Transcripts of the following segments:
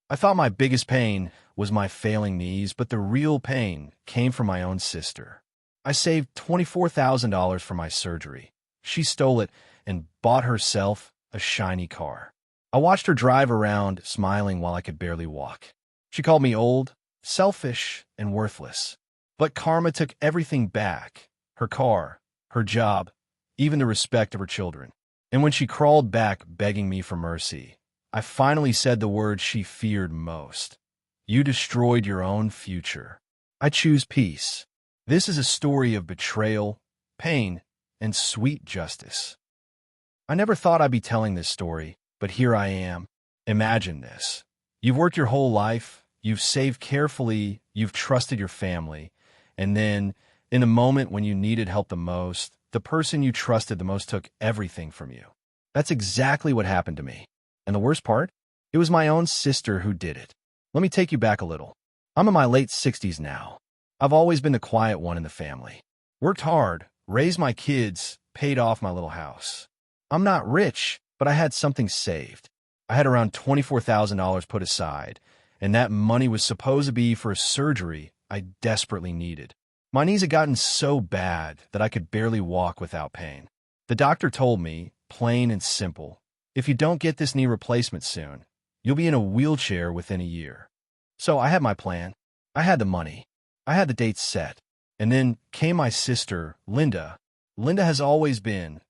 I thought my biggest pain was my failing knees, but the real pain came from my own sister. I saved $24,000 for my surgery. She stole it and bought herself a shiny car. I watched her drive around, smiling while I could barely walk. She called me old, selfish, and worthless. But karma took everything back: her car, her job, even the respect of her children. And when she crawled back begging me for mercy, I finally said the word she feared most. You destroyed your own future. I choose peace. This is a story of betrayal, pain, and sweet justice. I never thought I'd be telling this story, but here I am. Imagine this. You've worked your whole life, you've saved carefully, you've trusted your family, and then, in a moment when you needed help the most, the person you trusted the most took everything from you. That's exactly what happened to me. And the worst part? It was my own sister who did it. Let me take you back a little. I'm in my late 60s now. I've always been the quiet one in the family. Worked hard, raised my kids, paid off my little house. I'm not rich, but I had something saved. I had around $24,000 put aside, and that money was supposed to be for a surgery I desperately needed. My knees had gotten so bad that I could barely walk without pain. The doctor told me, plain and simple, if you don't get this knee replacement soon, you'll be in a wheelchair within a year. So I had my plan. I had the money. I had the dates set. And then came my sister, Linda. Linda has always been,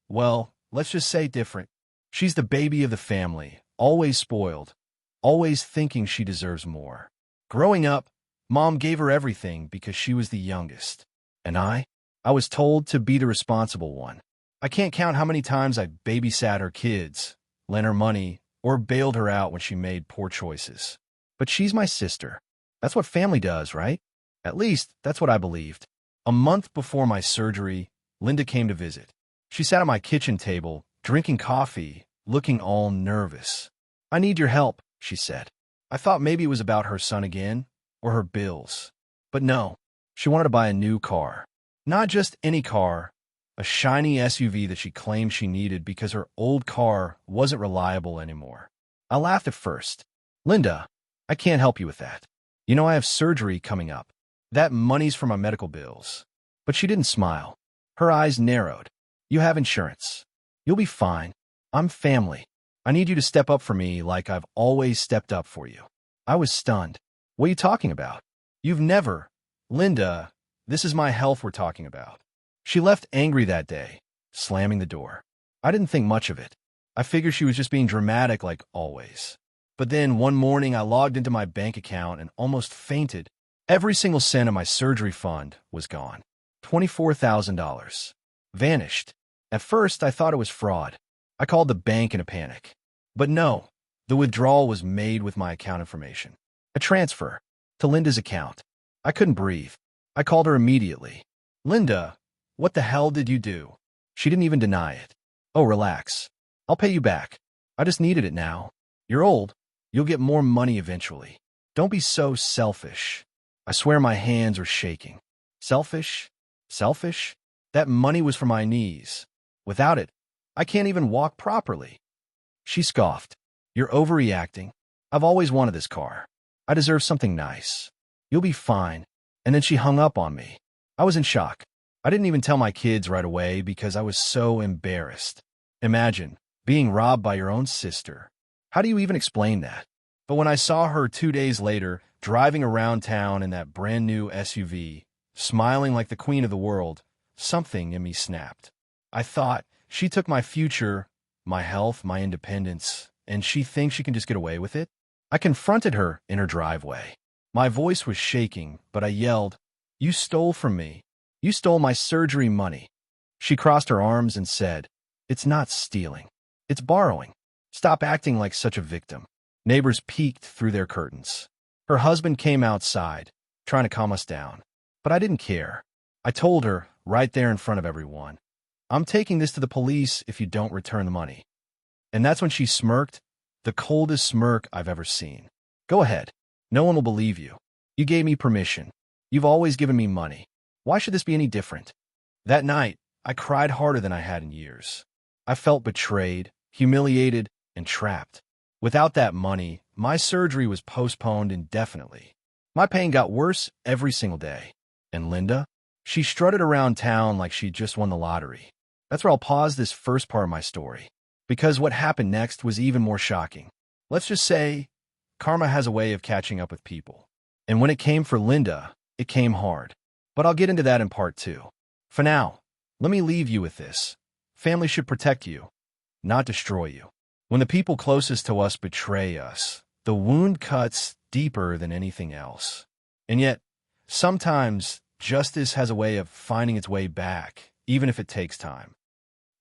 well, let's just say different. She's the baby of the family, always spoiled, always thinking she deserves more. Growing up, Mom gave her everything because she was the youngest. And I was told to be the responsible one. I can't count how many times I babysat her kids, lent her money, or bailed her out when she made poor choices. But she's my sister. That's what family does, right? At least, that's what I believed. A month before my surgery, Linda came to visit. She sat at my kitchen table, drinking coffee, looking all nervous. I need your help, she said. I thought maybe it was about her son again, or her bills. But no, she wanted to buy a new car. Not just any car, a shiny SUV that she claimed she needed because her old car wasn't reliable anymore. I laughed at first. Linda, I can't help you with that. You know I have surgery coming up. That money's for my medical bills. But she didn't smile. Her eyes narrowed. You have insurance. You'll be fine. I'm family. I need you to step up for me like I've always stepped up for you. I was stunned. What are you talking about? You've never. Linda, this is my health we're talking about. She left angry that day, slamming the door. I didn't think much of it. I figured she was just being dramatic like always. But then one morning I logged into my bank account and almost fainted. Every single cent of my surgery fund was gone. $24,000. Vanished. At first, I thought it was fraud. I called the bank in a panic. But no, the withdrawal was made with my account information. A transfer to Linda's account. I couldn't breathe. I called her immediately. Linda, what the hell did you do? She didn't even deny it. Oh, relax. I'll pay you back. I just needed it now. You're old. You'll get more money eventually. Don't be so selfish. I swear my hands were shaking. Selfish? Selfish? That money was for my knees. Without it, I can't even walk properly. She scoffed. You're overreacting. I've always wanted this car. I deserve something nice. You'll be fine. And then she hung up on me. I was in shock. I didn't even tell my kids right away because I was so embarrassed. Imagine being robbed by your own sister. How do you even explain that? But when I saw her 2 days later, driving around town in that brand new SUV, smiling like the queen of the world, something in me snapped. I thought, she took my future, my health, my independence, and she thinks she can just get away with it? I confronted her in her driveway. My voice was shaking, but I yelled, You stole from me. You stole my surgery money. She crossed her arms and said, It's not stealing. It's borrowing. Stop acting like such a victim. Neighbors peeked through their curtains. Her husband came outside, trying to calm us down. But I didn't care. I told her, right there in front of everyone, I'm taking this to the police if you don't return the money. And that's when she smirked, the coldest smirk I've ever seen. Go ahead. No one will believe you. You gave me permission. You've always given me money. Why should this be any different? That night, I cried harder than I had in years. I felt betrayed, humiliated, and trapped. Without that money, my surgery was postponed indefinitely. My pain got worse every single day. And Linda? She strutted around town like she'd just won the lottery. That's where I'll pause this first part of my story, because what happened next was even more shocking. Let's just say, karma has a way of catching up with people. And when it came for Linda, it came hard. But I'll get into that in part 2. For now, let me leave you with this. Family should protect you, not destroy you. When the people closest to us betray us, the wound cuts deeper than anything else. And yet, sometimes justice has a way of finding its way back, even if it takes time.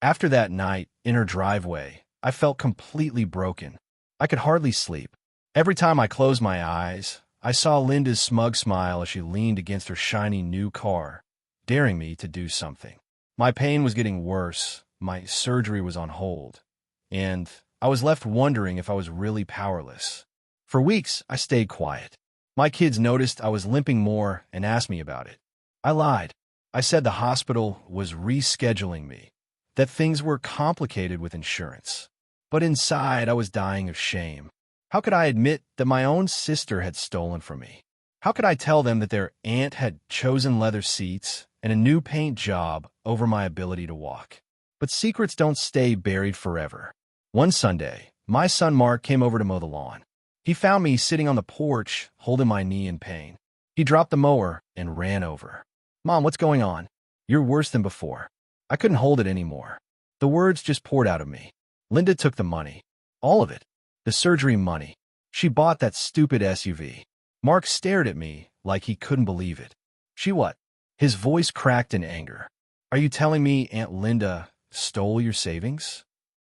After that night, in her driveway, I felt completely broken. I could hardly sleep. Every time I closed my eyes, I saw Linda's smug smile as she leaned against her shiny new car, daring me to do something. My pain was getting worse, my surgery was on hold, and I was left wondering if I was really powerless. For weeks, I stayed quiet. My kids noticed I was limping more and asked me about it. I lied. I said the hospital was rescheduling me, that things were complicated with insurance. But inside, I was dying of shame. How could I admit that my own sister had stolen from me? How could I tell them that their aunt had chosen leather seats and a new paint job over my ability to walk? But secrets don't stay buried forever. One Sunday, my son Mark came over to mow the lawn. He found me sitting on the porch, holding my knee in pain. He dropped the mower and ran over. "Mom, what's going on?" "You're worse than before." I couldn't hold it anymore. The words just poured out of me. Linda took the money. All of it. The surgery money. She bought that stupid SUV. Mark stared at me like he couldn't believe it. "She what?" His voice cracked in anger. "Are you telling me Aunt Linda stole your savings?"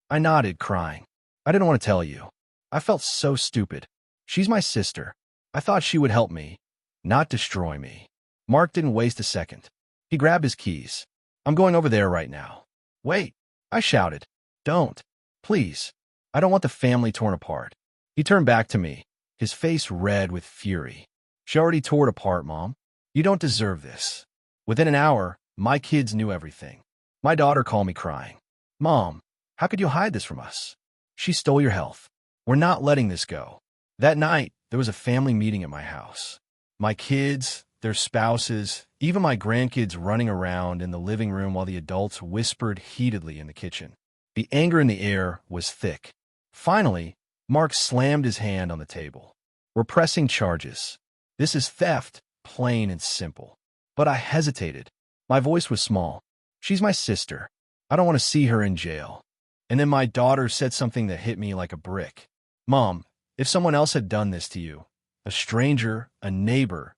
I nodded, crying. "I didn't want to tell you. I felt so stupid. She's my sister. I thought she would help me, not destroy me." Mark didn't waste a second. He grabbed his keys. "I'm going over there right now." "Wait," I shouted. "Don't. Please. I don't want the family torn apart." He turned back to me, his face red with fury. "She already tore it apart, Mom. You don't deserve this." Within an hour, my kids knew everything. My daughter called me crying. "Mom, how could you hide this from us? She stole your health. We're not letting this go." That night, there was a family meeting at my house. My kids, their spouses, even my grandkids running around in the living room while the adults whispered heatedly in the kitchen. The anger in the air was thick. Finally, Mark slammed his hand on the table. "We're pressing charges. This is theft, plain and simple." But I hesitated. My voice was small. "She's my sister. I don't want to see her in jail." And then my daughter said something that hit me like a brick. "Mom, if someone else had done this to you, a stranger, a neighbor,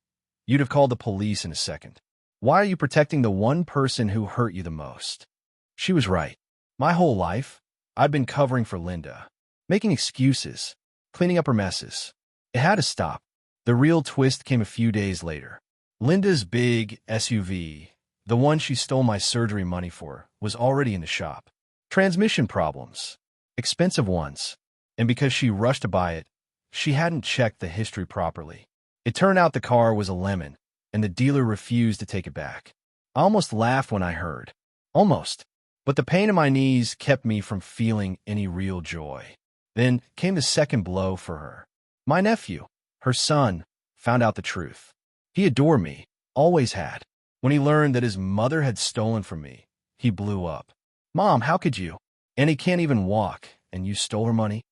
you'd have called the police in a second. Why are you protecting the one person who hurt you the most?" She was right. My whole life, I'd been covering for Linda, making excuses, cleaning up her messes. It had to stop. The real twist came a few days later. Linda's big SUV, the one she stole my surgery money for, was already in the shop. Transmission problems. Expensive ones. And because she rushed to buy it, she hadn't checked the history properly. It turned out the car was a lemon, and the dealer refused to take it back. I almost laughed when I heard. Almost. But the pain in my knees kept me from feeling any real joy. Then came the second blow for her. My nephew, her son, found out the truth. He adored me, always had. When he learned that his mother had stolen from me, he blew up. "Mom, how could you? And he can't even walk, and you stole her money?"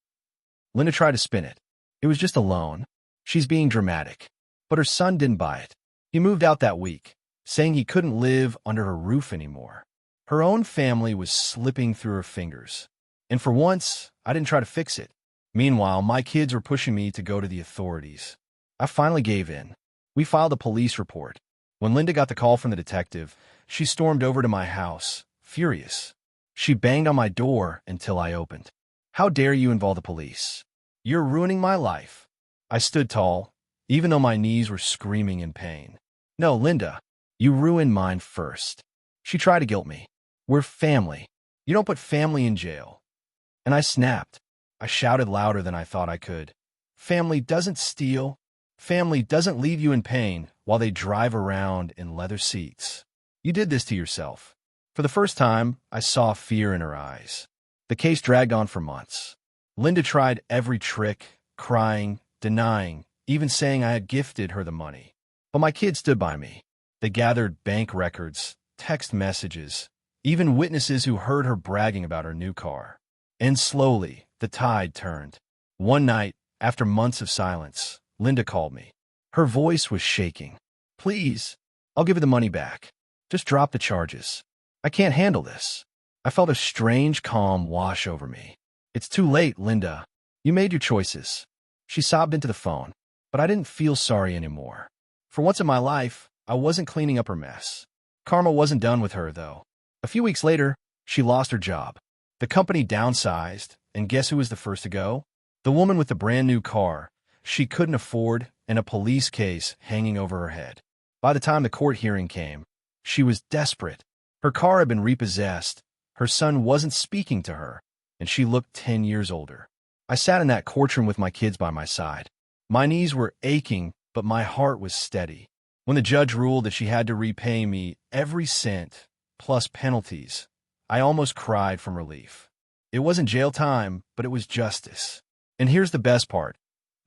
Linda tried to spin it. It was just a loan. She's being dramatic. But her son didn't buy it. He moved out that week, saying he couldn't live under her roof anymore. Her own family was slipping through her fingers. And for once, I didn't try to fix it. Meanwhile, my kids were pushing me to go to the authorities. I finally gave in. We filed a police report. When Linda got the call from the detective, she stormed over to my house, furious. She banged on my door until I opened. "How dare you involve the police? You're ruining my life." I stood tall, even though my knees were screaming in pain. "No, Linda, you ruined mine first." She tried to guilt me. "We're family. You don't put family in jail." And I snapped. I shouted louder than I thought I could. "Family doesn't steal. Family doesn't leave you in pain while they drive around in leather seats. You did this to yourself." For the first time, I saw fear in her eyes. The case dragged on for months. Linda tried every trick, crying, denying, even saying I had gifted her the money. But my kids stood by me. They gathered bank records, text messages, even witnesses who heard her bragging about her new car. And slowly, the tide turned. One night, after months of silence, Linda called me. Her voice was shaking. Please, I'll give you the money back. Just drop the charges. I can't handle this. I felt a strange calm wash over me. It's too late, Linda. You made your choices. She sobbed into the phone, but I didn't feel sorry anymore. For once in my life, I wasn't cleaning up her mess. Karma wasn't done with her, though. A few weeks later, she lost her job. The company downsized, and guess who was the first to go? The woman with the brand new car she couldn't afford and a police case hanging over her head. By the time the court hearing came, she was desperate. Her car had been repossessed, her son wasn't speaking to her, and she looked 10 years older. I sat in that courtroom with my kids by my side. My knees were aching, but my heart was steady. When the judge ruled that she had to repay me every cent, plus penalties, I almost cried from relief. It wasn't jail time, but it was justice. And here's the best part.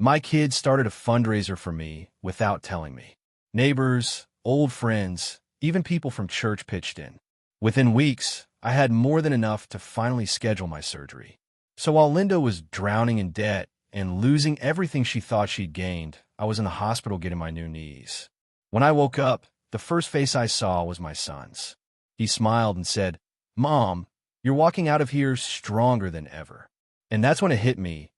My kids started a fundraiser for me without telling me. Neighbors, old friends, even people from church pitched in. Within weeks, I had more than enough to finally schedule my surgery. So while Linda was drowning in debt and losing everything she thought she'd gained, I was in the hospital getting my new knees. When I woke up, the first face I saw was my son's. He smiled and said, "Mom, you're walking out of here stronger than ever." And that's when it hit me.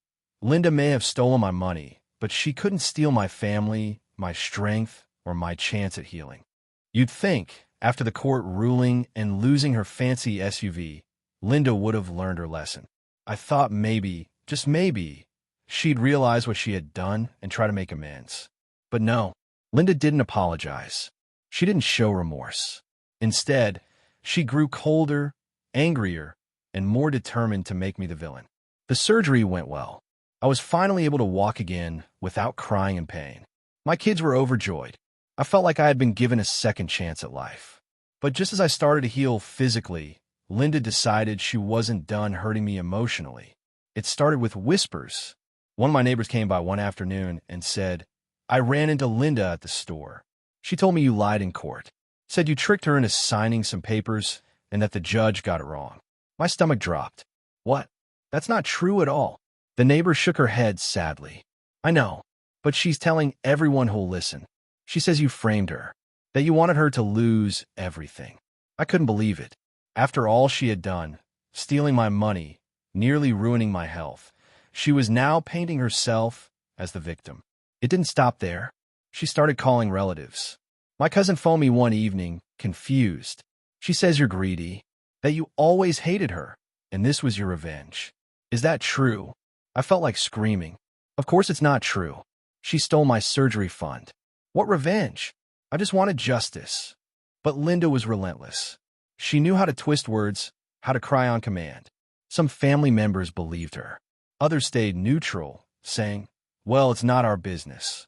Linda may have stolen my money, but she couldn't steal my family, my strength, or my chance at healing. You'd think, after the court ruling and losing her fancy SUV, Linda would have learned her lesson. I thought maybe, just maybe, she'd realize what she had done and try to make amends. But no, Linda didn't apologize. She didn't show remorse. Instead, she grew colder, angrier, and more determined to make me the villain. The surgery went well. I was finally able to walk again without crying in pain. My kids were overjoyed. I felt like I had been given a second chance at life. But just as I started to heal physically, Linda decided she wasn't done hurting me emotionally. It started with whispers. One of my neighbors came by one afternoon and said, "I ran into Linda at the store. She told me you lied in court. Said you tricked her into signing some papers and that the judge got it wrong." My stomach dropped. What? That's not true at all. The neighbor shook her head sadly. I know, but she's telling everyone who'll listen. She says you framed her, that you wanted her to lose everything. I couldn't believe it. After all she had done, stealing my money, nearly ruining my health, she was now painting herself as the victim. It didn't stop there. She started calling relatives. My cousin phoned me one evening, confused. She says you're greedy, that you always hated her, and this was your revenge. Is that true? I felt like screaming. Of course it's not true. She stole my surgery fund. What revenge? I just wanted justice. But Linda was relentless. She knew how to twist words, how to cry on command. Some family members believed her. Others stayed neutral, saying, "Well, it's not our business."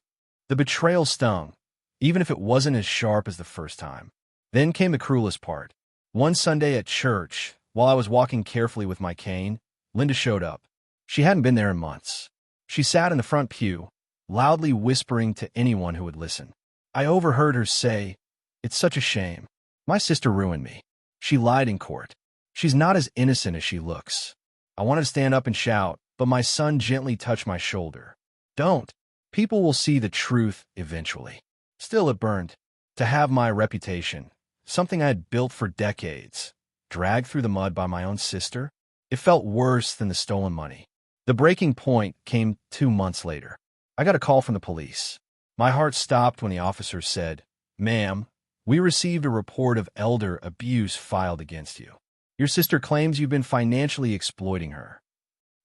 The betrayal stung, even if it wasn't as sharp as the first time. Then came the cruelest part. One Sunday at church, while I was walking carefully with my cane, Linda showed up. She hadn't been there in months. She sat in the front pew, loudly whispering to anyone who would listen. I overheard her say, "It's such a shame. My sister ruined me. She lied in court. She's not as innocent as she looks." I wanted to stand up and shout, but my son gently touched my shoulder. "Don't. People will see the truth eventually." Still, it burned. To have my reputation, something I had built for decades, dragged through the mud by my own sister, it felt worse than the stolen money. The breaking point came 2 months later. I got a call from the police. My heart stopped when the officer said, "Ma'am, we received a report of elder abuse filed against you. Your sister claims you've been financially exploiting her."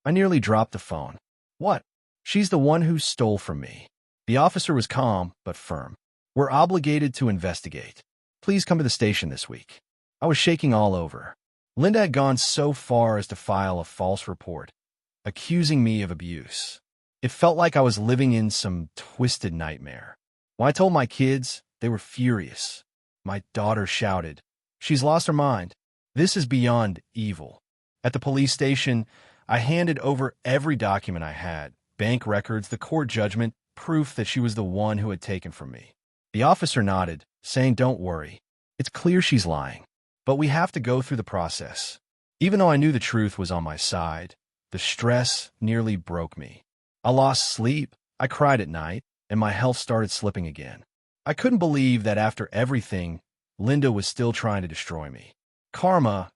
I nearly dropped the phone. What? She's the one who stole from me. The officer was calm, but firm. "We're obligated to investigate. Please come to the station this week." I was shaking all over. Linda had gone so far as to file a false report, accusing me of abuse. It felt like I was living in some twisted nightmare. When I told my kids, they were furious. My daughter shouted, "She's lost her mind. This is beyond evil." At the police station, I handed over every document I had, bank records, the court judgment, proof that she was the one who had taken from me. The officer nodded, saying, "Don't worry. It's clear she's lying. But we have to go through the process." Even though I knew the truth was on my side, the stress nearly broke me. I lost sleep, I cried at night, and my health started slipping again. I couldn't believe that after everything, Linda was still trying to destroy me. Karma,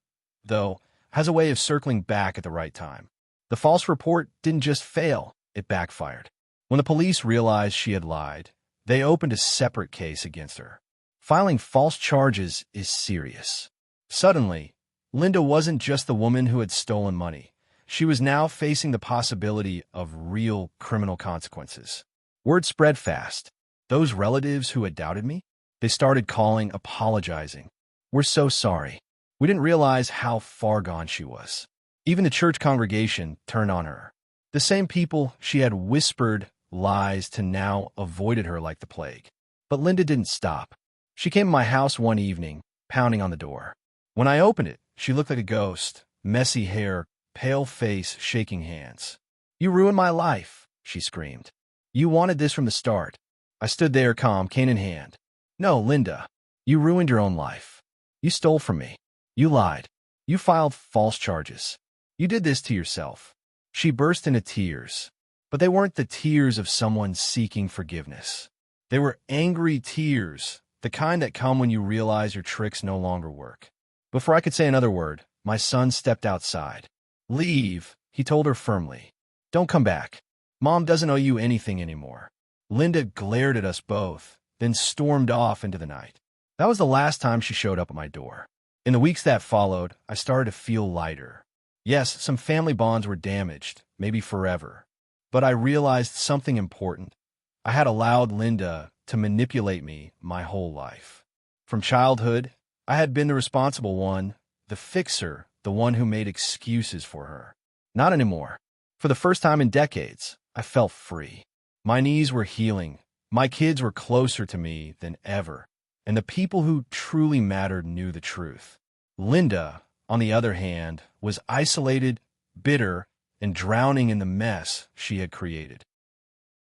though, has a way of circling back at the right time. The false report didn't just fail, it backfired. When the police realized she had lied, they opened a separate case against her. Filing false charges is serious. Suddenly, Linda wasn't just the woman who had stolen money. She was now facing the possibility of real criminal consequences. Word spread fast. Those relatives who had doubted me, they started calling, apologizing. "We're so sorry. We didn't realize how far gone she was." Even the church congregation turned on her. The same people she had whispered lies to now avoided her like the plague. But Linda didn't stop. She came to my house one evening, pounding on the door. When I opened it, she looked like a ghost, messy hair, pale face, shaking hands. "You ruined my life," she screamed. "You wanted this from the start." I stood there calm, cane in hand. "No, Linda, you ruined your own life. You stole from me. You lied. You filed false charges. You did this to yourself." She burst into tears, but they weren't the tears of someone seeking forgiveness. They were angry tears, the kind that come when you realize your tricks no longer work. Before I could say another word, my son stepped outside. "Leave," he told her firmly. "Don't come back. Mom doesn't owe you anything anymore." Linda glared at us both, then stormed off into the night. That was the last time she showed up at my door. In the weeks that followed, I started to feel lighter. Yes, some family bonds were damaged, maybe forever. But I realized something important. I had allowed Linda to manipulate me my whole life. From childhood, I had been the responsible one, the fixer, the one who made excuses for her. Not anymore. For the first time in decades, I felt free. My knees were healing. My kids were closer to me than ever. And the people who truly mattered knew the truth. Linda, on the other hand, was isolated, bitter, and drowning in the mess she had created.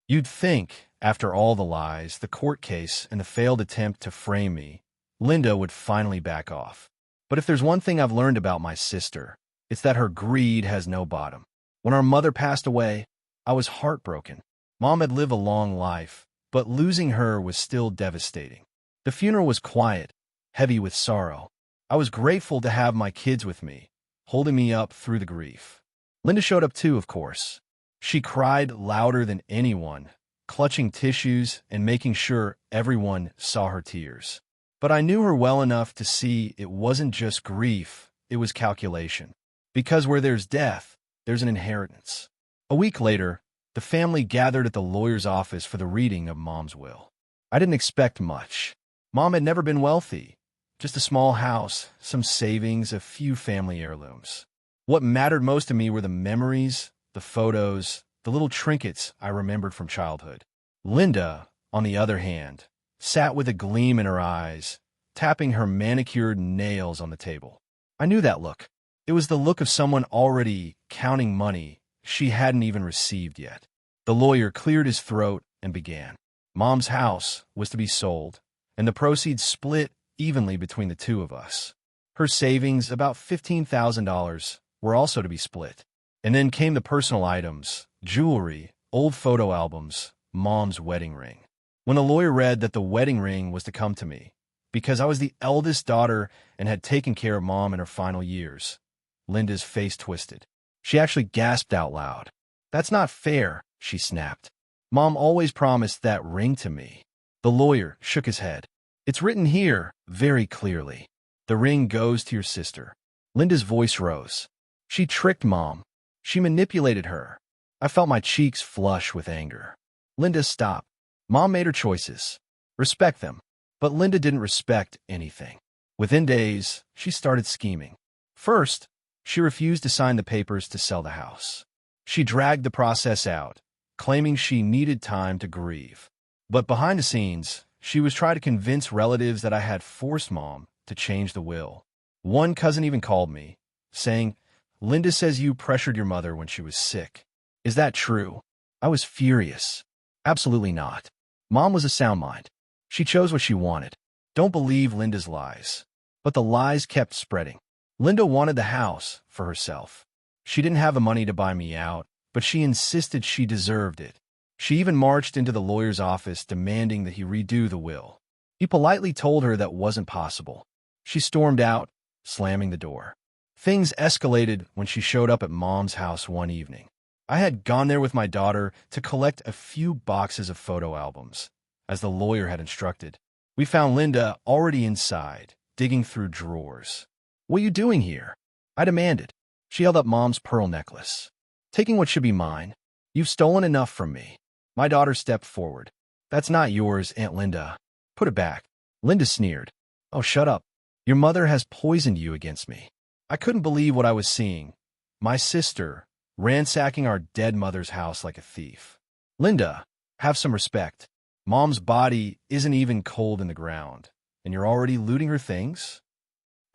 You'd think, after all the lies, the court case, and the failed attempt to frame me, Linda would finally back off. But if there's one thing I've learned about my sister, it's that her greed has no bottom. When our mother passed away, I was heartbroken. Mom had lived a long life, but losing her was still devastating. The funeral was quiet, heavy with sorrow. I was grateful to have my kids with me, holding me up through the grief. Linda showed up too, of course. She cried louder than anyone, clutching tissues and making sure everyone saw her tears. But I knew her well enough to see it wasn't just grief, it was calculation. Because where there's death, there's an inheritance. A week later, the family gathered at the lawyer's office for the reading of Mom's will. I didn't expect much. Mom had never been wealthy. Just a small house, some savings, a few family heirlooms. What mattered most to me were the memories, the photos, the little trinkets I remembered from childhood. Linda, on the other hand, sat with a gleam in her eyes, tapping her manicured nails on the table. I knew that look. It was the look of someone already counting money she hadn't even received yet. The lawyer cleared his throat and began. Mom's house was to be sold, and the proceeds split evenly between the two of us. Her savings, about $15,000, were also to be split. And then came the personal items, jewelry, old photo albums, Mom's wedding ring. When the lawyer read that the wedding ring was to come to me, because I was the eldest daughter and had taken care of Mom in her final years, Linda's face twisted. She actually gasped out loud. "That's not fair," she snapped. "Mom always promised that ring to me." The lawyer shook his head. "It's written here, very clearly. The ring goes to your sister." Linda's voice rose. "She tricked Mom. She manipulated her." I felt my cheeks flush with anger. "Linda, stop. Mom made her choices. Respect them." But Linda didn't respect anything. Within days, she started scheming. First, she refused to sign the papers to sell the house. She dragged the process out, claiming she needed time to grieve. But behind the scenes, she was trying to convince relatives that I had forced Mom to change the will. One cousin even called me, saying, Linda says you pressured your mother when she was sick. Is that true? I was furious. Absolutely not. Mom was a sound mind. She chose what she wanted. Don't believe Linda's lies. But the lies kept spreading. Linda wanted the house for herself. She didn't have the money to buy me out, but she insisted she deserved it. She even marched into the lawyer's office demanding that he redo the will. He politely told her that wasn't possible. She stormed out, slamming the door. Things escalated when she showed up at Mom's house one evening. I had gone there with my daughter to collect a few boxes of photo albums, as the lawyer had instructed. We found Linda already inside, digging through drawers. "What are you doing here?" I demanded. She held up Mom's pearl necklace. "Taking what should be mine. You've stolen enough from me." My daughter stepped forward. "That's not yours, Aunt Linda. Put it back." Linda sneered. "Oh, shut up. Your mother has poisoned you against me." I couldn't believe what I was seeing. My sister, ransacking our dead mother's house like a thief. "Linda, have some respect. Mom's body isn't even cold in the ground, and you're already looting her things?"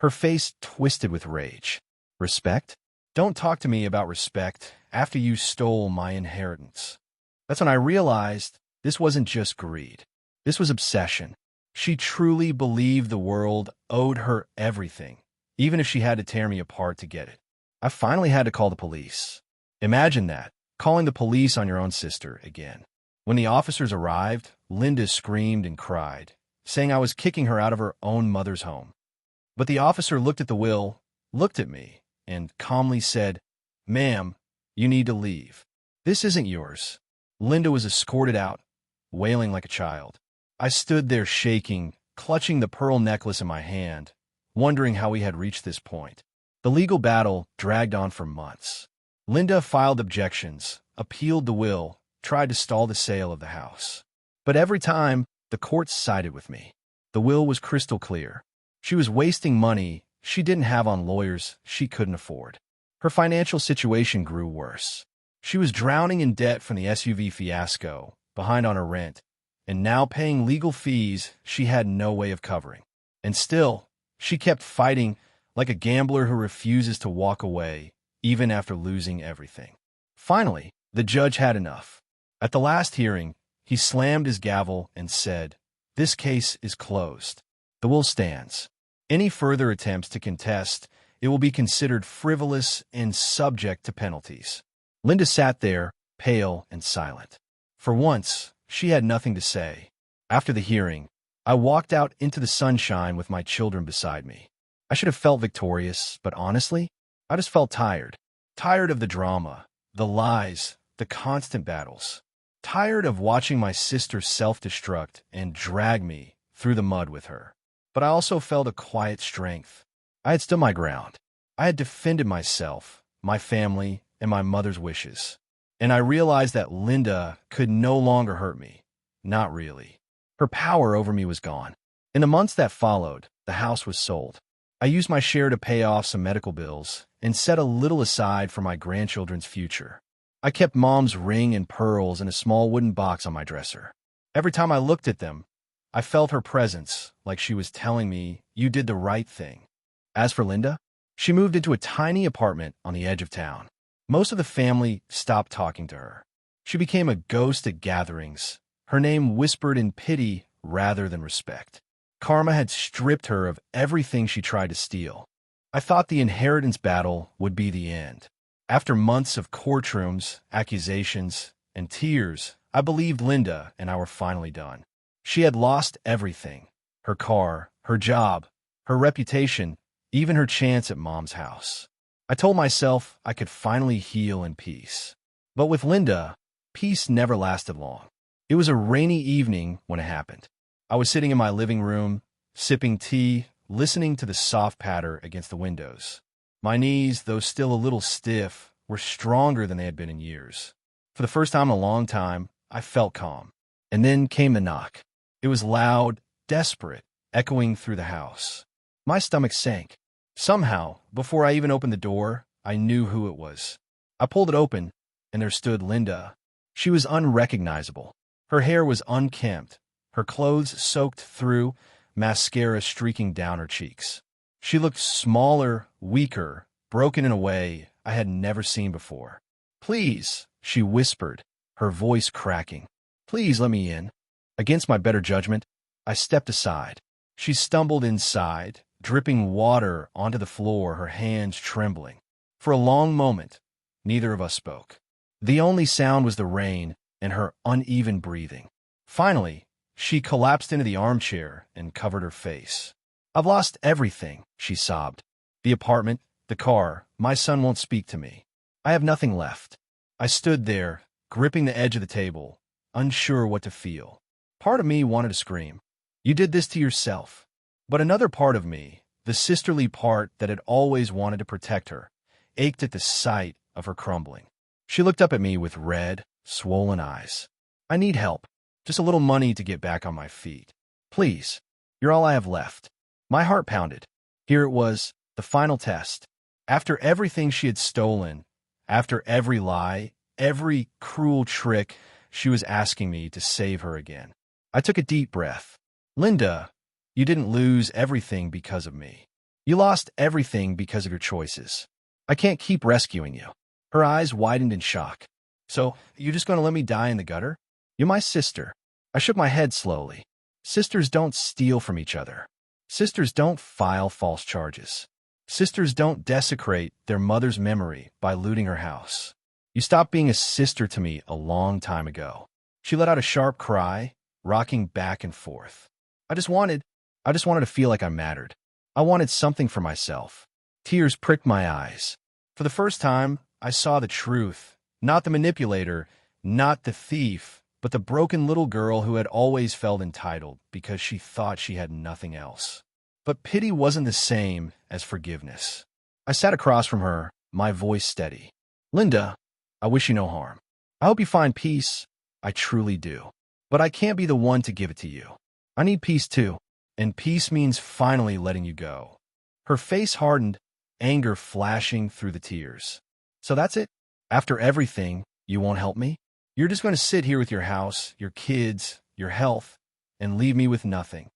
Her face twisted with rage. "Respect? Don't talk to me about respect after you stole my inheritance." That's when I realized this wasn't just greed. This was obsession. She truly believed the world owed her everything, even if she had to tear me apart to get it. I finally had to call the police. Imagine that, calling the police on your own sister again. When the officers arrived, Linda screamed and cried, saying I was kicking her out of her own mother's home. But the officer looked at the will, looked at me, and calmly said, "Ma'am, you need to leave. This isn't yours." Linda was escorted out, wailing like a child. I stood there shaking, clutching the pearl necklace in my hand, wondering how we had reached this point. The legal battle dragged on for months. Linda filed objections, appealed the will, tried to stall the sale of the house. But every time, the courts sided with me. The will was crystal clear. She was wasting money she didn't have on lawyers she couldn't afford. Her financial situation grew worse. She was drowning in debt from the SUV fiasco, behind on her rent, and now paying legal fees she had no way of covering. And still, she kept fighting like a gambler who refuses to walk away, even after losing everything. Finally, the judge had enough. At the last hearing, he slammed his gavel and said, "This case is closed. The will stands. Any further attempts to contest it will be considered frivolous and subject to penalties." Linda sat there, pale and silent. For once, she had nothing to say. After the hearing, I walked out into the sunshine with my children beside me. I should have felt victorious, but honestly, I just felt tired. Tired of the drama, the lies, the constant battles. Tired of watching my sister self-destruct and drag me through the mud with her. But I also felt a quiet strength. I had stood my ground. I had defended myself, my family, and my mother's wishes. And I realized that Linda could no longer hurt me. Not really. Her power over me was gone. In the months that followed, the house was sold. I used my share to pay off some medical bills and set a little aside for my grandchildren's future. I kept Mom's ring and pearls in a small wooden box on my dresser. Every time I looked at them, I felt her presence, like she was telling me, "You did the right thing." As for Linda, she moved into a tiny apartment on the edge of town. Most of the family stopped talking to her. She became a ghost at gatherings, her name whispered in pity rather than respect. Karma had stripped her of everything she tried to steal. I thought the inheritance battle would be the end. After months of courtrooms, accusations, and tears, I believed Linda and I were finally done. She had lost everything: her car, her job, her reputation, even her chance at Mom's house. I told myself I could finally heal in peace. But with Linda, peace never lasted long. It was a rainy evening when it happened. I was sitting in my living room, sipping tea, listening to the soft patter against the windows. My knees, though still a little stiff, were stronger than they had been in years. For the first time in a long time, I felt calm. And then came the knock. It was loud, desperate, echoing through the house. My stomach sank. Somehow, before I even opened the door, I knew who it was. I pulled it open, and there stood Linda. She was unrecognizable. Her hair was unkempt, her clothes soaked through, mascara streaking down her cheeks. She looked smaller, weaker, broken in a way I had never seen before. "Please," she whispered, her voice cracking. "Please let me in." Against my better judgment, I stepped aside. She stumbled inside, dripping water onto the floor, her hands trembling. For a long moment, neither of us spoke. The only sound was the rain and her uneven breathing. Finally, she collapsed into the armchair and covered her face. "I've lost everything," she sobbed. "The apartment, the car, my son won't speak to me. I have nothing left." I stood there, gripping the edge of the table, unsure what to feel. Part of me wanted to scream, "You did this to yourself." But another part of me, the sisterly part that had always wanted to protect her, ached at the sight of her crumbling. She looked up at me with red, swollen eyes. "I need help. Just a little money to get back on my feet. Please, you're all I have left." My heart pounded. Here it was, the final test. After everything she had stolen, after every lie, every cruel trick, she was asking me to save her again. I took a deep breath. "Linda, you didn't lose everything because of me. You lost everything because of your choices. I can't keep rescuing you." Her eyes widened in shock. "So, you just going to let me die in the gutter? You're my sister." I shook my head slowly. Sisters don't steal from each other. Sisters don't file false charges. Sisters don't desecrate their mother's memory by looting her house. You stopped being a sister to me a long time ago." She let out a sharp cry, rocking back and forth. I just wanted to feel like I mattered. I wanted something for myself." Tears pricked my eyes. For the first time, I saw the truth. Not the manipulator, not the thief, but the broken little girl who had always felt entitled because she thought she had nothing else. But pity wasn't the same as forgiveness. I sat across from her, my voice steady. "Linda, I wish you no harm. I hope you find peace. I truly do. But I can't be the one to give it to you. I need peace too. And peace means finally letting you go." Her face hardened, anger flashing through the tears. "So that's it? After everything, you won't help me? You're just going to sit here with your house, your kids, your health, and leave me with nothing?"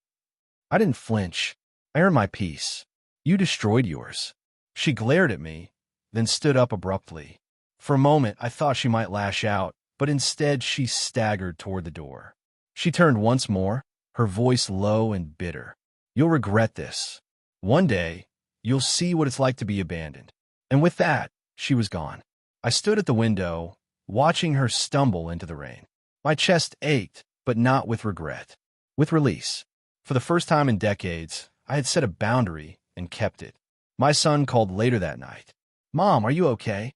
I didn't flinch. I earned my peace. "You destroyed yours." She glared at me, then stood up abruptly. For a moment, I thought she might lash out, but instead she staggered toward the door. She turned once more, her voice low and bitter. "You'll regret this. One day, you'll see what it's like to be abandoned." And with that, she was gone. I stood at the window, watching her stumble into the rain. My chest ached, but not with regret. With release. For the first time in decades, I had set a boundary and kept it. My son called later that night. "Mom, are you okay?"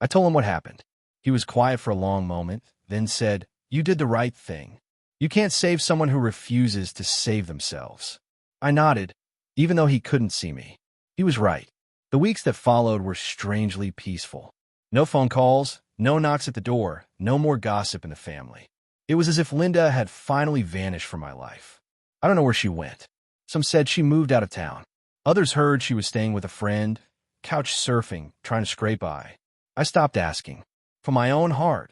I told him what happened. He was quiet for a long moment, then said, "You did the right thing. You can't save someone who refuses to save themselves." I nodded, even though he couldn't see me. He was right. The weeks that followed were strangely peaceful. No phone calls, no knocks at the door, no more gossip in the family. It was as if Linda had finally vanished from my life. I don't know where she went. Some said she moved out of town. Others heard she was staying with a friend, couch surfing, trying to scrape by. I stopped asking. For my own heart,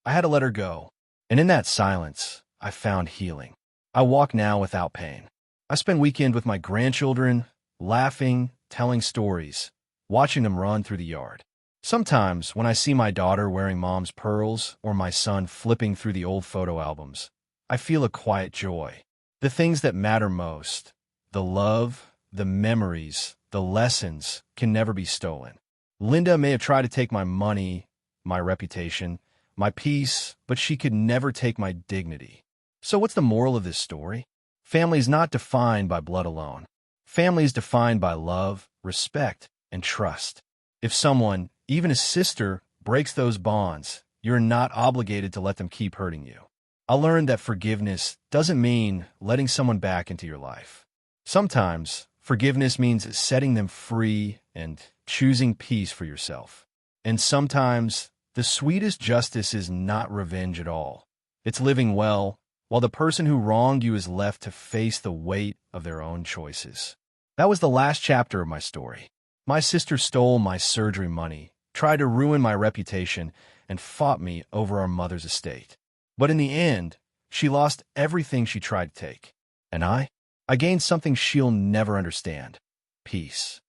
I had to let her go. And in that silence, I found healing. I walk now without pain. I spend weekend with my grandchildren, laughing, telling stories, watching them run through the yard. Sometimes, when I see my daughter wearing mom's pearls or my son flipping through the old photo albums, I feel a quiet joy. The things that matter most, the love, the memories, the lessons, can never be stolen. Linda may have tried to take my money, my reputation, my peace, but she could never take my dignity. So what's the moral of this story? Family is not defined by blood alone. Family is defined by love, respect, and trust. If someone, even a sister, breaks those bonds, you're not obligated to let them keep hurting you. I learned that forgiveness doesn't mean letting someone back into your life. Sometimes, forgiveness means setting them free and choosing peace for yourself. And sometimes, the sweetest justice is not revenge at all. It's living well, while the person who wronged you is left to face the weight of their own choices. That was the last chapter of my story. My sister stole my surgery money, tried to ruin my reputation, and fought me over our mother's estate. But in the end, she lost everything she tried to take. And I gained something she'll never understand: peace.